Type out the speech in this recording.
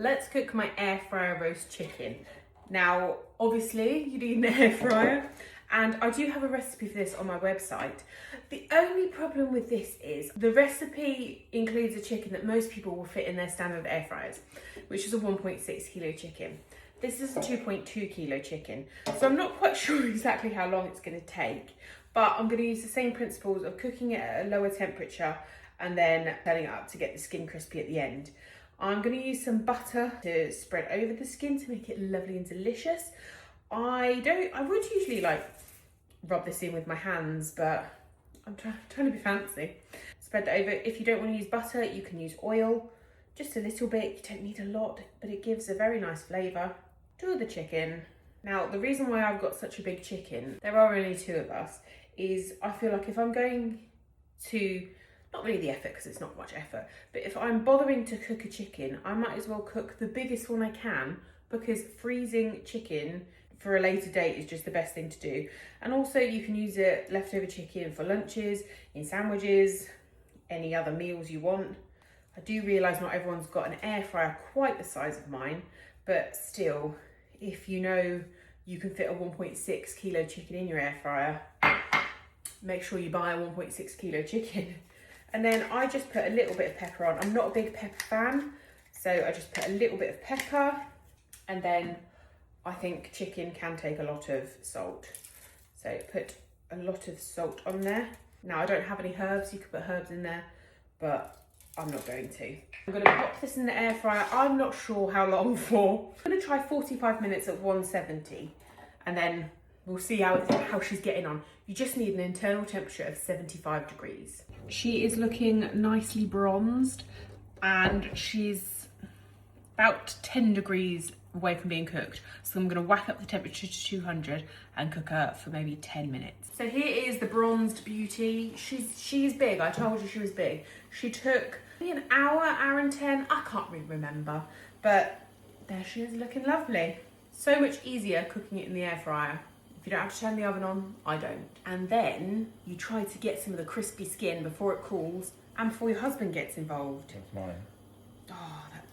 let's cook my air fryer roast chicken. Now, obviously you need an air fryer, and I do have a recipe for this on my website. The only problem with this is the recipe includes a chicken that most people will fit in their standard air fryers, which is a 1.6 kilo chicken. This is a 2.2 kilo chicken, so I'm not quite sure exactly how long it's going to take, but I'm going to use the same principles of cooking it at a lower temperature and then turning it up to get the skin crispy at the end. I'm going to use some butter to spread over the skin to make it lovely and delicious. I would usually like rub this in with my hands, but I'm trying to be fancy. Spread that over. If you don't want to use butter, you can use oil, just a little bit. You don't need a lot, but it gives a very nice flavour to the chicken. Now, the reason why I've got such a big chicken, there are only two of us, is I feel like if I'm going to, not really the effort because it's not much effort, but if I'm bothering to cook a chicken, I might as well cook the biggest one I can, because freezing chicken for a later date is just the best thing to do. And also you can use it leftover chicken for lunches, in sandwiches, any other meals you want. I do realise not everyone's got an air fryer quite the size of mine, but still, if you know you can fit a 1.6 kilo chicken in your air fryer, make sure you buy a 1.6 kilo chicken. And then I just put a little bit of pepper on. I'm not a big pepper fan, so I just put a little bit of pepper, and then I think chicken can take a lot of salt. So put a lot of salt on there. Now I don't have any herbs, you could put herbs in there, but I'm not going to. I'm gonna pop this in the air fryer. I'm not sure how long for. I'm gonna try 45 minutes at 170, and then we'll see how she's getting on. You just need an internal temperature of 75 degrees. She is looking nicely bronzed, and she's about 10 degrees away from being cooked. So I'm gonna whack up the temperature to 200 and cook her for maybe 10 minutes. So here is the bronzed beauty. She's big, I told you she was big. She took maybe an hour and 10, I can't really remember, but there she is looking lovely. So much easier cooking it in the air fryer. If you don't have to turn the oven on, I don't. And then you try to get some of the crispy skin before it cools and before your husband gets involved. That's mine. Oh, that...